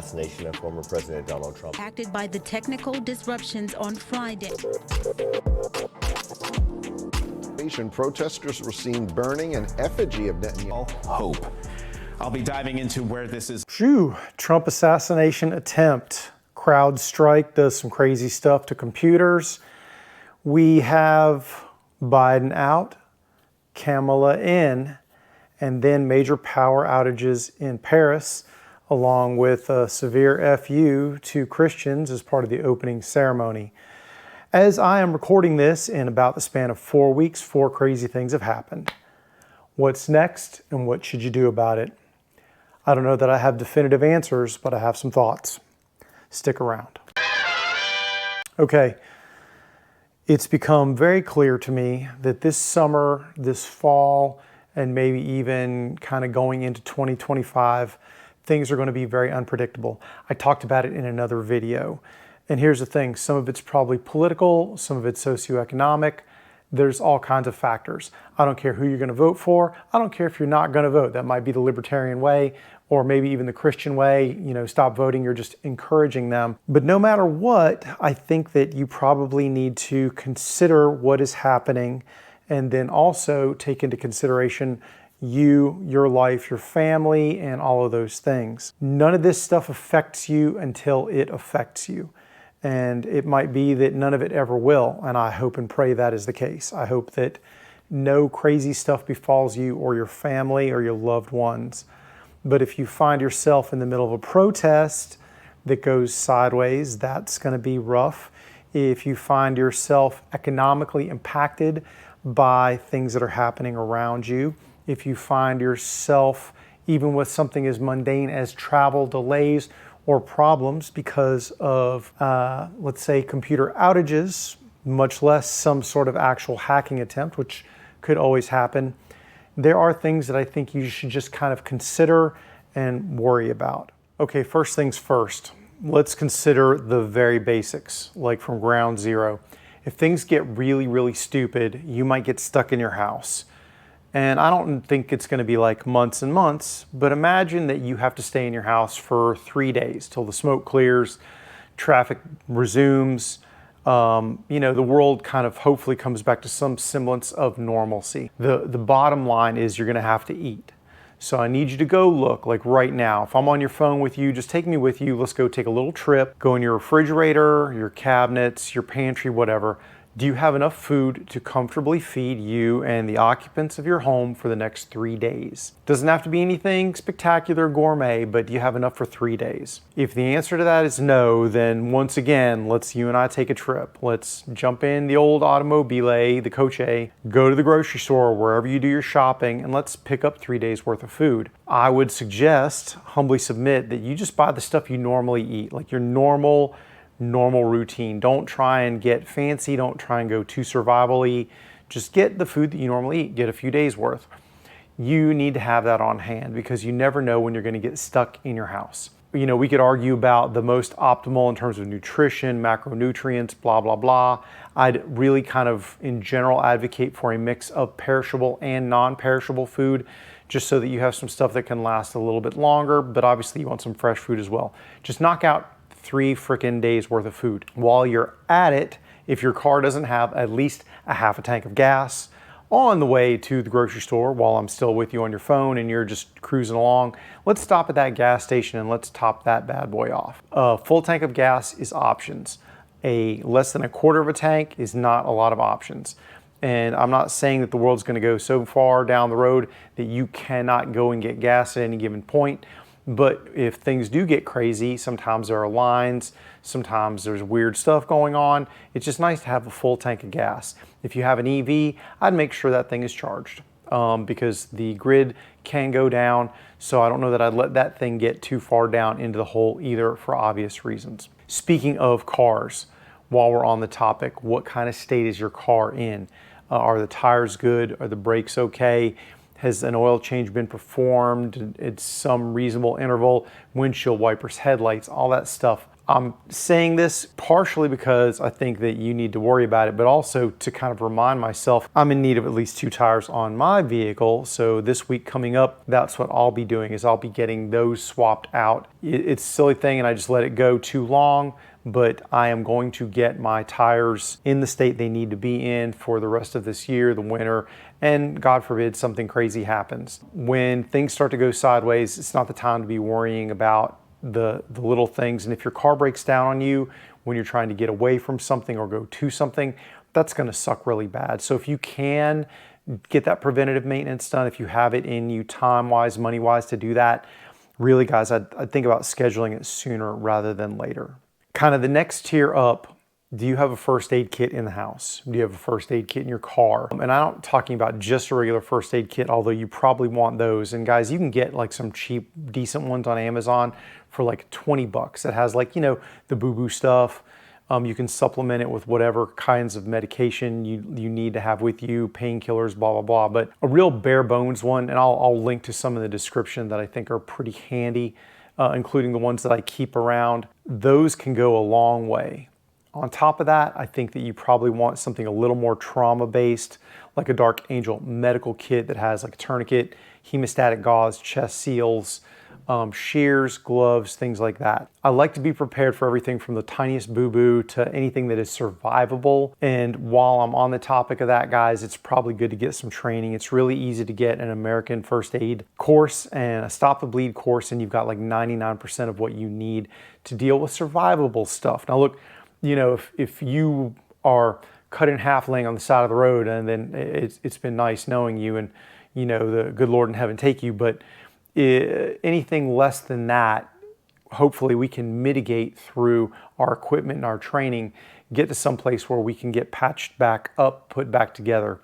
assassination of former President Donald Trump. Acted by the technical disruptions on Friday. Protesters were seen burning an effigy of Netanyahu. Hope. I'll be diving into where this is. Phew, Trump assassination attempt. CrowdStrike does some crazy stuff to computers. We have Biden out, Kamala in, and then major power outages in Paris, along with a severe FU to Christians as part of the opening ceremony. As I am recording this, in about the span of 4 weeks, 4 crazy things have happened. What's next and what should you do about it? I don't know that I have definitive answers, but I have some thoughts. Stick around. Okay, it's become very clear to me that this summer, this fall, and maybe even kind of going into 2025, things are going to be very unpredictable. I talked about it in another video. And here's the thing, some of it's probably political, some of it's socioeconomic. There's all kinds of factors. I don't care who you're going to vote for. I don't care if you're not going to vote. That might be the libertarian way, or maybe even the Christian way. You know, stop voting, you're just encouraging them. But no matter what, I think that you probably need to consider what is happening, and then also take into consideration you, your life, your family, and all of those things. None of this stuff affects you until it affects you. And it might be that none of it ever will, and I hope and pray that is the case. I hope that no crazy stuff befalls you or your family or your loved ones. But if you find yourself in the middle of a protest that goes sideways, that's going to be rough. If you find yourself economically impacted by things that are happening around you, if you find yourself even with something as mundane as travel delays or problems because of, let's say, computer outages, much less some sort of actual hacking attempt, which could always happen. There are things that I think you should just kind of consider and worry about. Okay, first things first, let's consider the very basics, like from ground zero. If things get really, really stupid, you might get stuck in your house. And I don't think it's going to be like months and months, but imagine that you have to stay in your house for 3 days till the smoke clears, traffic resumes, the world kind of hopefully comes back to some semblance of normalcy. The bottom line is you're going to have to eat. So I need you to go look, like right now. If I'm on your phone with you, just take me with you. Let's go take a little trip. Go in your refrigerator, your cabinets, your pantry, whatever. Do you have enough food to comfortably feed you and the occupants of your home for the next 3 days? Doesn't have to be anything spectacular gourmet, but do you have enough for 3 days? If the answer to that is no, then once again, let's you and I take a trip. Let's jump in the old automobile, the coche, go to the grocery store, wherever you do your shopping, and let's pick up 3 days worth of food. I would suggest, humbly submit, that you just buy the stuff you normally eat, like your normal routine. Don't try and get fancy. Don't try and go too survival-y. Just get the food that you normally eat. Get a few days worth. You need to have that on hand because you never know when you're going to get stuck in your house. You know, we could argue about the most optimal in terms of nutrition, macronutrients, blah, blah, blah. I'd really kind of, in general, advocate for a mix of perishable and non-perishable food, just so that you have some stuff that can last a little bit longer, but obviously you want some fresh food as well. Just knock out 3 frickin' days worth of food. While you're at it, if your car doesn't have at least a half a tank of gas on the way to the grocery store while I'm still with you on your phone and you're just cruising along, let's stop at that gas station and let's top that bad boy off. A full tank of gas is options. A less than a quarter of a tank is not a lot of options. And I'm not saying that the world's gonna go so far down the road that you cannot go and get gas at any given point. But if things do get crazy, sometimes there are lines, sometimes there's weird stuff going on. It's just nice to have a full tank of gas. If you have an EV, I'd make sure that thing is charged because the grid can go down. So I don't know that I'd let that thing get too far down into the hole either, for obvious reasons. Speaking of cars, while we're on the topic, what kind of state is your car in? Are the tires good? Are the brakes okay? Has an oil change been performed at some reasonable interval? Windshield wipers, headlights, all that stuff. I'm saying this partially because I think that you need to worry about it, but also to kind of remind myself I'm in need of at least 2 tires on my vehicle. So this week coming up, that's what I'll be doing, is I'll be getting those swapped out. It's a silly thing and I just let it go too long, but I am going to get my tires in the state they need to be in for the rest of this year, the winter, and God forbid something crazy happens. When things start to go sideways, it's not the time to be worrying about the little things. And if your car breaks down on you when you're trying to get away from something or go to something, that's going to suck really bad. So if you can get that preventative maintenance done, if you have it in you time-wise, money-wise to do that, really guys, I'd think about scheduling it sooner rather than later. Kind of the next tier up, do you have a first aid kit in the house? Do you have a first aid kit in your car? And I'm not talking about just a regular first aid kit, although you probably want those. And guys, you can get like some cheap, decent ones on Amazon for like 20 bucks. It has like, you know, the boo-boo stuff. You can supplement it with whatever kinds of medication you need to have with you, painkillers, blah, blah, blah. But a real bare bones one, and I'll link to some in the description that I think are pretty handy, including the ones that I keep around. Those can go a long way. On top of that, I think that you probably want something a little more trauma-based, like a Dark Angel medical kit that has like a tourniquet, hemostatic gauze, chest seals, shears, gloves, things like that. I like to be prepared for everything from the tiniest boo-boo to anything that is survivable. And while I'm on the topic of that, guys, it's probably good to get some training. It's really easy to get an American first aid course and a stop the bleed course, and you've got like 99% of what you need to deal with survivable stuff. Now look, you know, if you are cut in half laying on the side of the road, and then it's been nice knowing you, and you know, the good Lord in heaven take you, but anything less than that, hopefully we can mitigate through our equipment and our training, get to some place where we can get patched back up, put back together.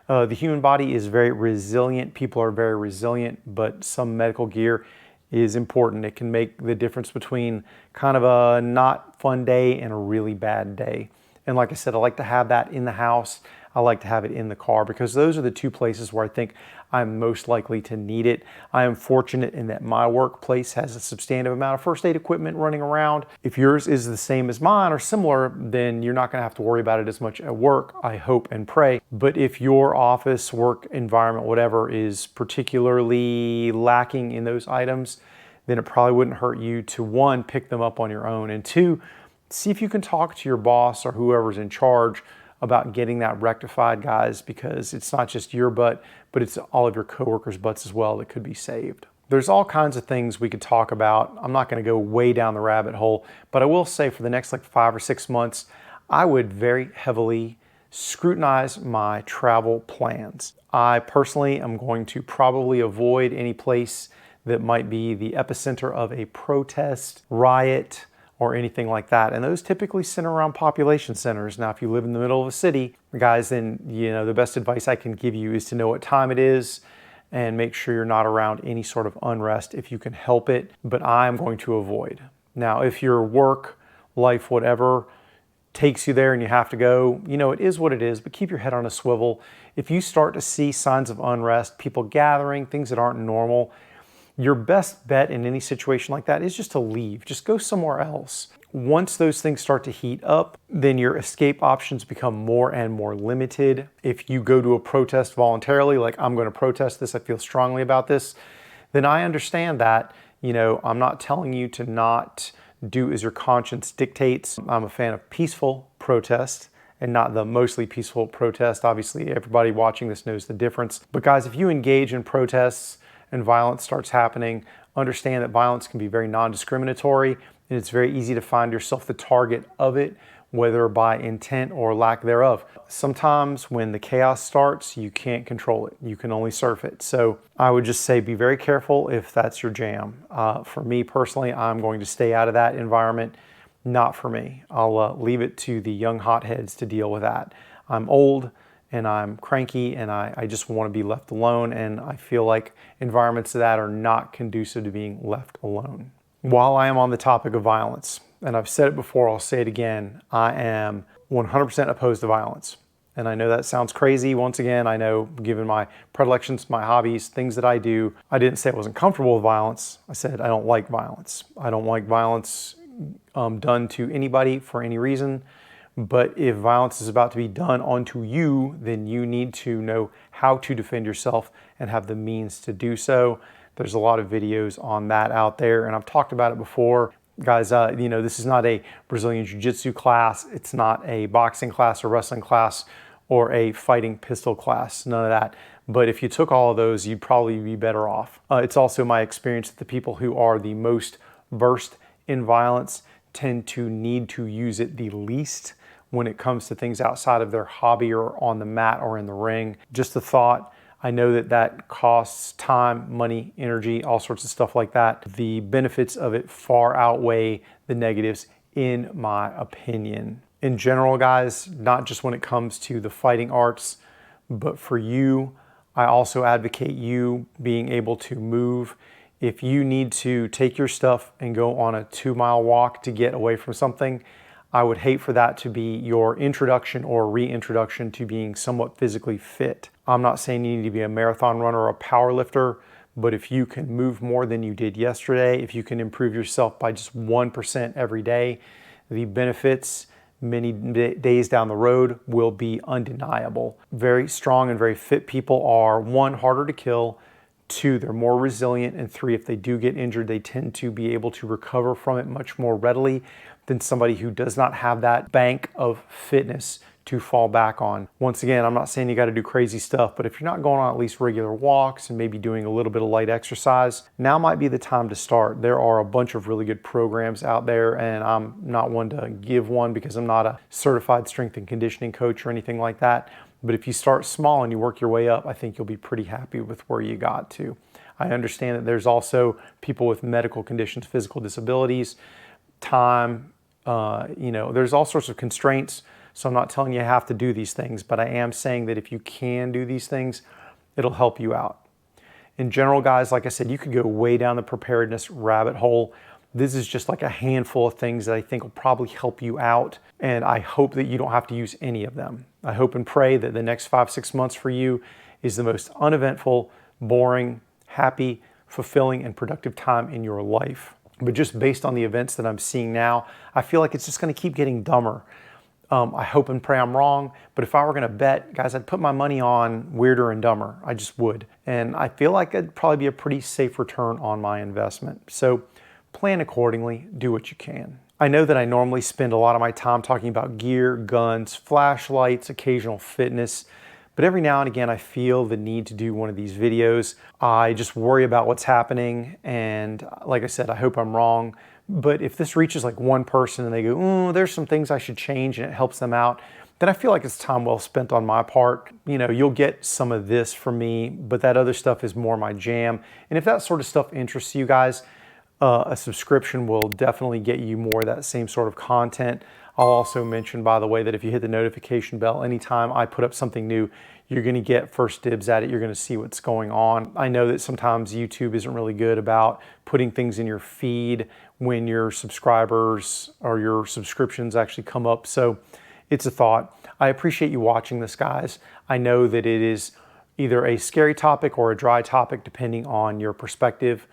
The human body is very resilient. People are very resilient, but some medical gear is important. It can make the difference between kind of a not fun day and a really bad day. And like I said, I like to have that in the house. I like to have it in the car because those are the 2 places where I think I'm most likely to need it. I am fortunate in that my workplace has a substantive amount of first aid equipment running around. If yours is the same as mine or similar, then you're not going to have to worry about it as much at work, I hope and pray. But if your office, work environment, whatever, is particularly lacking in those items, then it probably wouldn't hurt you to, 1, pick them up on your own, and 2, see if you can talk to your boss or whoever's in charge about getting that rectified, guys, because it's not just your butt, but it's all of your coworkers' butts as well that could be saved. There's all kinds of things we could talk about. I'm not going to go way down the rabbit hole, but I will say for the next like 5 or 6 months, I would very heavily scrutinize my travel plans. I personally am going to probably avoid any place that might be the epicenter of a protest, riot, or anything like that. And those typically center around population centers. Now, if you live in the middle of a city, guys, then you know the best advice I can give you is to know what time it is and make sure you're not around any sort of unrest if you can help it. But I'm going to avoid. Now, if your work, life, whatever takes you there and you have to go, you know, it is what it is, but keep your head on a swivel. If you start to see signs of unrest, people gathering, things that aren't normal, your best bet in any situation like that is just to leave. Just go somewhere else. Once those things start to heat up, then your escape options become more and more limited. If you go to a protest voluntarily, like I'm going to protest this, I feel strongly about this, then I understand that. You know, I'm not telling you to not do as your conscience dictates. I'm a fan of peaceful protest and not the mostly peaceful protest. Obviously, everybody watching this knows the difference. But guys, if you engage in protests and violence starts happening, understand that violence can be very non-discriminatory, and it's very easy to find yourself the target of it, whether by intent or lack thereof. Sometimes when the chaos starts, you can't control it. You can only surf it. So I would just say be very careful if that's your jam. For me personally, I'm going to stay out of that environment. Not for me. I'll leave it to the young hotheads to deal with that. I'm old and I'm cranky and I just want to be left alone, and I feel like environments that are not conducive to being left alone. While I am on the topic of violence, and I've said it before, I'll say it again, I am 100% opposed to violence. And I know that sounds crazy. Once again, I know given my predilections, my hobbies, things that I do, I didn't say I wasn't comfortable with violence. I said I don't like violence. I don't like violence done to anybody for any reason. But if violence is about to be done onto you, then you need to know how to defend yourself and have the means to do so. There's a lot of videos on that out there, and I've talked about it before. Guys, this is not a Brazilian Jiu-Jitsu class. It's not a boxing class or wrestling class or a fighting pistol class, none of that. But if you took all of those, you'd probably be better off. It's also my experience that the people who are the most versed in violence tend to need to use it the least when it comes to things outside of their hobby or on the mat or in the ring. Just a thought. I know that that costs time, money, energy, all sorts of stuff like that. The benefits of it far outweigh the negatives, in my opinion. In general, guys, not just when it comes to the fighting arts, but for you, I also advocate you being able to move. If you need to take your stuff and go on a 2-mile walk to get away from something, I would hate for that to be your introduction or reintroduction to being somewhat physically fit. I'm not saying you need to be a marathon runner or a power lifter, but if you can move more than you did yesterday, if you can improve yourself by just 1% every day, the benefits many days down the road will be undeniable. Very strong and very fit people are, 1, harder to kill, 2, they're more resilient, and 3, if they do get injured, they tend to be able to recover from it much more readily than somebody who does not have that bank of fitness to fall back on. Once again, I'm not saying you got to do crazy stuff, but if you're not going on at least regular walks and maybe doing a little bit of light exercise, now might be the time to start. There are a bunch of really good programs out there, and I'm not one to give one because I'm not a certified strength and conditioning coach or anything like that. But if you start small and you work your way up, I think you'll be pretty happy with where you got to. I understand that there's also people with medical conditions, physical disabilities, time, there's all sorts of constraints. So I'm not telling you have to do these things, but I am saying that if you can do these things, it'll help you out. In general, guys, like I said, you could go way down the preparedness rabbit hole. This is just like a handful of things that I think will probably help you out. And I hope that you don't have to use any of them. I hope and pray that the next 5-6 months for you is the most uneventful, boring, happy, fulfilling, and productive time in your life. But just based on the events that I'm seeing now, I feel like it's just going to keep getting dumber. I hope and pray I'm wrong, but if I were going to bet, guys, I'd put my money on weirder and dumber. I just would. And I feel like it'd probably be a pretty safe return on my investment. So plan accordingly, do what you can. I know that I normally spend a lot of my time talking about gear, guns, flashlights, occasional fitness, but every now and again I feel the need to do one of these videos. I just worry about what's happening, and like I said, I hope I'm wrong. But if this reaches like one person and they go, oh, there's some things I should change, and it helps them out, then I feel like it's time well spent on my part. You'll get some of this from me, but that other stuff is more my jam. And if that sort of stuff interests you guys, a subscription will definitely get you more of that same sort of content. I'll also mention, by the way, that if you hit the notification bell, anytime I put up something new, you're going to get first dibs at it. You're going to see what's going on. I know that sometimes YouTube isn't really good about putting things in your feed when your subscribers or your subscriptions actually come up. So it's a thought. I appreciate you watching this, guys. I know that it is either a scary topic or a dry topic, depending on your perspective,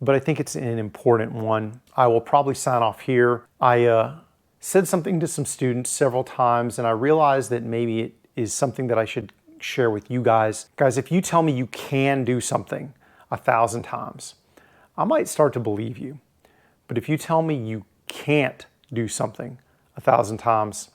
but I think it's an important one. I will probably sign off here. I said something to some students several times, and I realized that maybe it is something that I should share with you guys. Guys, if you tell me you can do something 1,000 times, I might start to believe you. But if you tell me you can't do something 1,000 times,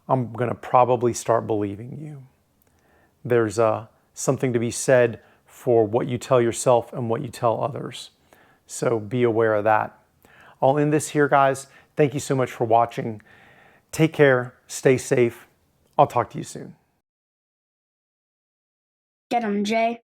I'm gonna probably start believing you. There's something to be said for what you tell yourself and what you tell others. So be aware of that. I'll end this here, guys. Thank you so much for watching. Take care, stay safe. I'll talk to you soon. Get 'em, Jay.